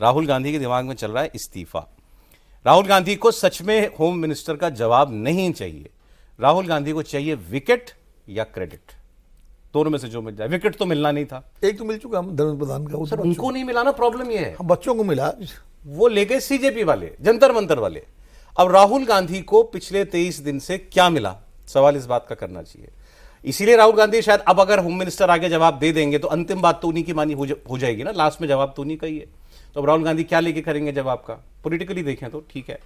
राहुल गांधी के दिमाग में चल रहा है इस्तीफा। राहुल गांधी को सच में होम मिनिस्टर का जवाब नहीं चाहिए, राहुल गांधी को चाहिए विकेट या क्रेडिट, दोनों में से जो मिल जाए। विकेट तो मिलना नहीं था, एक तो मिल चुका हम धर्मेंद्र प्रधान का, वो सर तो उनको नहीं मिला ना, प्रॉब्लम ये है। हम बच्चों को मिला। वो ले गए सीजेपी वाले, जंतर मंतर वाले। अब राहुल गांधी को पिछले 23 दिन से क्या मिला, सवाल इस बात का करना चाहिए। इसीलिए राहुल गांधी शायद अब अगर होम मिनिस्टर आगे जवाब दे देंगे तो अंतिम बात तो उन्हीं की मानी हो जाएगी ना, लास्ट में जवाब तो उन्हीं का ही है। तो अब राहुल गांधी क्या लेके करेंगे जवाब का, पॉलिटिकली देखें तो ठीक है।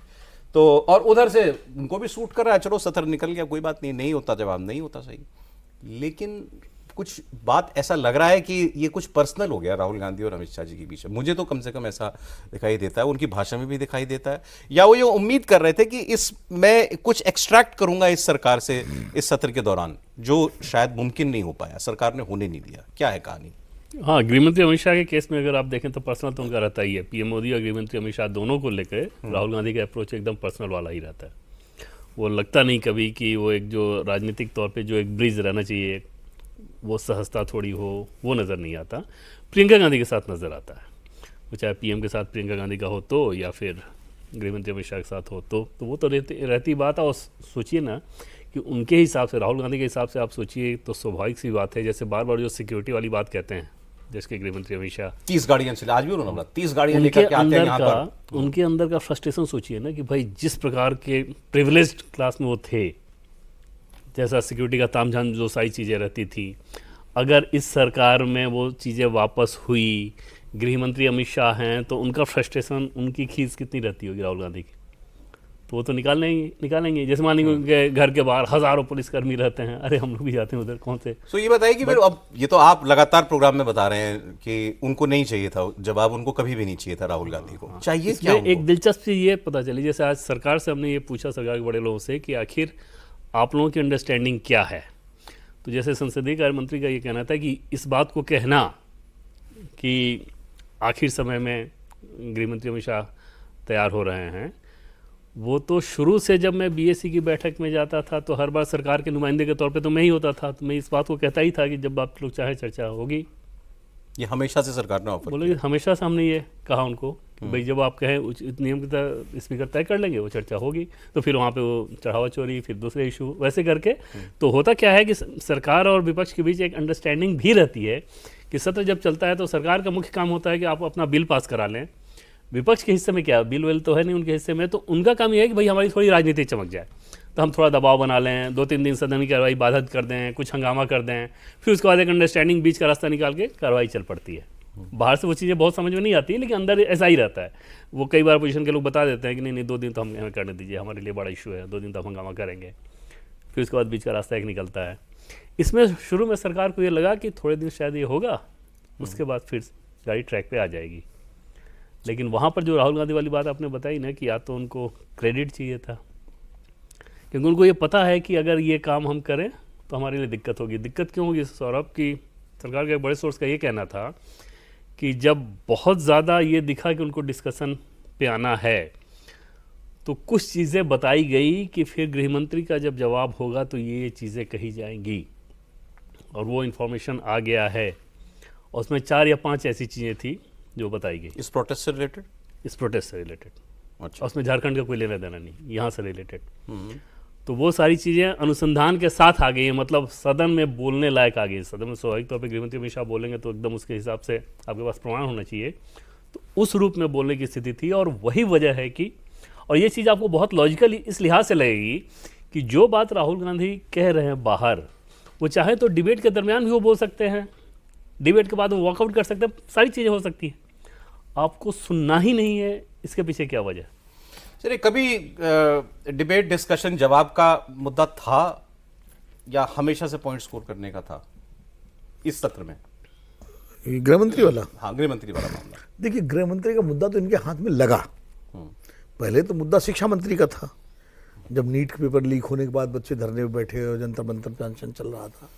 तो और उधर से उनको भी सूट कर रहा है, चलो सत्र निकल गया, कोई बात नहीं, नहीं होता जवाब, नहीं होता सही। लेकिन कुछ बात ऐसा लग रहा है कि ये कुछ पर्सनल हो गया राहुल गांधी और अमित शाह जी के बीच में। मुझे तो कम से कम ऐसा दिखाई देता है, उनकी भाषा में भी दिखाई देता है। या वो ये उम्मीद कर रहे थे कि इस मैं कुछ एक्सट्रैक्ट करूंगा इस सरकार से इस सत्र के दौरान, जो शायद मुमकिन नहीं हो पाया, सरकार ने होने नहीं दिया। क्या है कहानी? हाँ, गृहमंत्री अमित शाह के केस में अगर आप देखें तो पर्सनल तो उनका रहता ही है। पीएम मोदी और गृहमंत्री अमित शाह दोनों को लेकर राहुल गांधी का अप्रोच एकदम पर्सनल वाला ही रहता है। वो लगता नहीं कभी कि वो एक जो राजनीतिक तौर पे जो एक ब्रिज रहना चाहिए, वो सहजता थोड़ी हो, वो नज़र नहीं आता। प्रियंका गांधी के साथ नज़र आता है, वो चाहे पीएम के साथ प्रियंका गांधी का हो तो, या फिर गृहमंत्री अमित शाह के साथ हो तो वो तो रहती बात है। और सोचिए ना कि उनके हिसाब से, राहुल गांधी के हिसाब से आप सोचिए तो स्वाभाविक सी बात है, जैसे बार बार जो सिक्योरिटी वाली बात कहते हैं, जिसके गृहमंत्री अमित शाह 30 गाड़ियां चले, आज भी उन्होंने बोला 30 गाड़ियां लेकर के आते हैं यहाँ पर। उनके अंदर का फ्रस्ट्रेशन सोचिए ना कि भाई जिस प्रकार के प्रिविलेज्ड क्लास में वो थे, जैसा सिक्योरिटी का तामझाम जो सारी चीज़ें रहती थी, अगर इस सरकार में वो चीज़ें वापस हुई, गृहमंत्री अमित शाह हैं, तो उनका फ्रस्ट्रेशन, उनकी खींच कितनी रहती होगी राहुल गांधी की, तो वो तो निकालेंगे। जैसे मान लीजिए घर के बाहर हज़ारों पुलिसकर्मी रहते हैं, अरे हम लोग भी जाते हैं उधर, कौन से। तो ये बताइए कि फिर अब ये तो आप लगातार प्रोग्राम में बता रहे हैं कि उनको नहीं चाहिए था जवाब, उनको कभी भी नहीं चाहिए था राहुल गांधी को, चाहिए क्या उनको? एक दिलचस्प चीज़ ये पता चली, जैसे आज सरकार से हमने ये पूछा, सरकार के बड़े लोगों से, कि आखिर आप लोगों की अंडरस्टैंडिंग क्या है। तो जैसे संसदीय कार्य मंत्री का ये कहना था कि इस बात को कहना कि आखिर समय में गृहमंत्री अमित शाह तैयार हो रहे हैं, वो तो शुरू से जब मैं बीएससी की बैठक में जाता था तो हर बार सरकार के नुमाइंदे के तौर पे तो मैं ही होता था, तो मैं इस बात को कहता ही था कि जब आप लोग चाहे चर्चा होगी। ये हमेशा से सरकार ने ऑफर बोले, हमेशा से हमने ये कहा उनको कि भाई जब आप कहें उचित नियम की तरह स्पीकर तय कर लेंगे, वो चर्चा होगी। तो फिर वहाँ पे वो चढ़ावा चोरी, फिर दूसरे इशू, वैसे करके। तो होता क्या है कि सरकार और विपक्ष के बीच एक अंडरस्टैंडिंग भी रहती है कि सत्र जब चलता है तो सरकार का मुख्य काम होता है कि आप अपना बिल पास करा लें। विपक्ष के हिस्से में क्या, बिल विल तो है नहीं उनके हिस्से में, तो उनका काम यह है कि भाई हमारी थोड़ी राजनीति चमक जाए, तो हम थोड़ा दबाव बना लें, 2-3 दिन सदन की कार्रवाई बाधित कर दें, कुछ हंगामा कर दें, फिर उसके बाद एक अंडरस्टैंडिंग बीच का रास्ता निकाल के कार्रवाई चल पड़ती है। बाहर से वो चीज़ें बहुत समझ में नहीं आती, लेकिन अंदर ऐसा ही रहता है। वो कई बार अपोजिशन के लोग बता देते हैं कि नहीं 2 दिन तो हमें करने दीजिए, हमारे लिए बड़ा इशू है, 2 दिन तो हम हंगामा करेंगे, फिर उसके बाद बीच का रास्ता एक निकलता है। इसमें शुरू में सरकार को ये लगा कि थोड़े दिन शायद ये होगा, उसके बाद फिर गाड़ी ट्रैक पे आ जाएगी। लेकिन वहाँ पर जो राहुल गांधी वाली बात आपने बताई ना कि या तो उनको क्रेडिट चाहिए था, क्योंकि उनको ये पता है कि अगर ये काम हम करें तो हमारे लिए दिक्कत होगी। दिक्कत क्यों होगी सौरभ? की सरकार के एक बड़े सोर्स का ये कहना था कि जब बहुत ज़्यादा ये दिखा कि उनको डिस्कशन पे आना है, तो कुछ चीज़ें बताई गई कि फिर गृहमंत्री का जब जवाब होगा तो ये चीज़ें कही जाएंगी, और वो इन्फॉर्मेशन आ गया है। और उसमें 4 या 5 ऐसी चीज़ें थी जो बताई गई इस प्रोटेस्ट से रिलेटेड। अच्छा, उसमें झारखंड का कोई लेना देना नहीं, यहाँ से रिलेटेड। तो वो सारी चीज़ें अनुसंधान के साथ आ गई हैं, मतलब सदन में बोलने लायक आ गई। सदन में स्वाभाविक तौर पे गृहमंत्री अमित शाह बोलेंगे तो एकदम उसके हिसाब से आपके पास प्रमाण होना चाहिए, तो उस रूप में बोलने की स्थिति थी। और वही वजह है कि, और ये चीज़ आपको बहुत लॉजिकली इस लिहाज से लगेगी कि जो बात राहुल गांधी कह रहे हैं बाहर, वो चाहे तो डिबेट के दरमियान भी वो बोल सकते हैं, डिबेट के बाद वो वॉकआउट कर सकते हैं, सारी चीज़ें हो सकती हैं। आपको सुनना ही नहीं है, इसके पीछे क्या वजह? चलिए, कभी डिबेट डिस्कशन जवाब का मुद्दा था या हमेशा से पॉइंट स्कोर करने का था इस सत्र में? गृहमंत्री वाला, हाँ, गृहमंत्री वाला मामला। देखिए, गृहमंत्री का मुद्दा तो इनके हाथ में लगा। पहले तो मुद्दा शिक्षा मंत्री का था, जब नीट के पेपर लीक होने के बाद बच्चे धरने में बैठे और जंतर मंतर पे अनशन चल रहा था,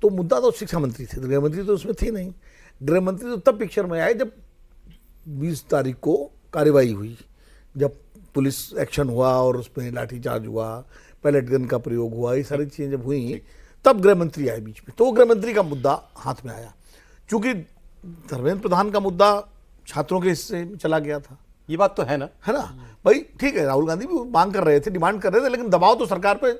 तो मुद्दा तो शिक्षा मंत्री थे, गृहमंत्री तो उसमें थे नहीं। गृहमंत्री तो तब पिक्चर में आए जब 20 तारीख को कार्रवाई हुई, जब पुलिस एक्शन हुआ और उसमें लाठीचार्ज हुआ, पैलेट गन का प्रयोग हुआ, ये सारी चीज़ें जब हुई तब गृहमंत्री आए बीच में, तो गृहमंत्री का मुद्दा हाथ में आया। चूँकि धर्मेंद्र प्रधान का मुद्दा छात्रों के हिस्से में चला गया था, ये बात तो है ना। है ना भाई। ठीक है, राहुल गांधी भी मांग कर रहे थे, डिमांड कर रहे थे, लेकिन दबाव तो सरकार पे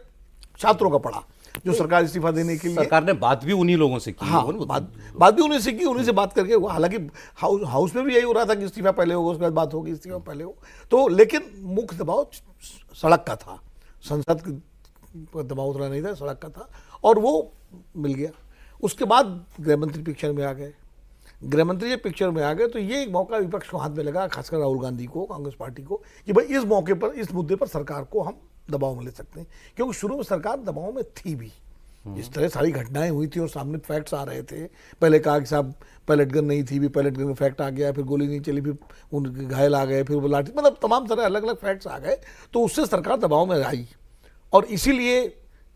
छात्रों का पड़ा, जो सरकार इस्तीफा देने के लिए। सरकार ने बात भी उन्हीं लोगों से की। हाँ, बात भी उन्हीं से की, उन्हीं से बात करके। हालांकि हाउस में भी यही हो रहा था कि इस्तीफा पहले होगा, उसके बाद बात होगी, इस्तीफा पहले हो। तो लेकिन मुख्य दबाव सड़क का था, संसद का दबाव उतना नहीं था, सड़क का था, और वो मिल गया। उसके बाद गृहमंत्री पिक्चर में आ गए। गृहमंत्री जब पिक्चर में आ गए तो ये एक मौका विपक्ष को हाथ में लगा, खासकर राहुल गांधी को, कांग्रेस पार्टी को, कि भाई इस मौके पर, इस मुद्दे पर सरकार को हम दबाव में ले सकते हैं। क्योंकि शुरू में सरकार दबाव में थी भी, इस तरह सारी घटनाएं हुई थी और सामने फैक्ट्स आ रहे थे। पहले कहा कि साहब पैलेट गन नहीं थी, भी पैलेट गन में फैक्ट आ गया, फिर गोली नहीं चली, फिर उनके घायल आ गए, फिर वो लाठी, मतलब तमाम तरह अलग अलग फैक्ट्स आ गए। तो उससे सरकार दबाव में आई, और इसीलिए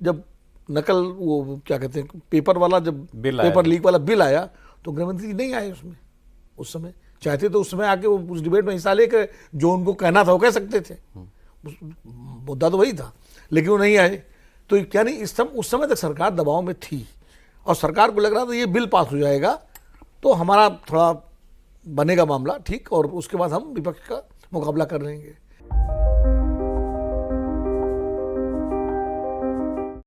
जब नकल, वो क्या कहते हैं, पेपर वाला, जब पेपर लीक वाला बिल आया, तो गृहमंत्री नहीं आए उसमें। उस समय चाहते तो उस समय आके वो उस डिबेट में हिस्सा लेकर जो उनको कहना था वो कह सकते थे, मुद्दा तो वही था, लेकिन वो नहीं आए। तो यानी उस समय तक सरकार दबाव में थी, और सरकार को लग रहा था ये बिल पास हो जाएगा तो हमारा थोड़ा बनेगा मामला ठीक, और उसके बाद हम विपक्ष का मुकाबला कर लेंगे।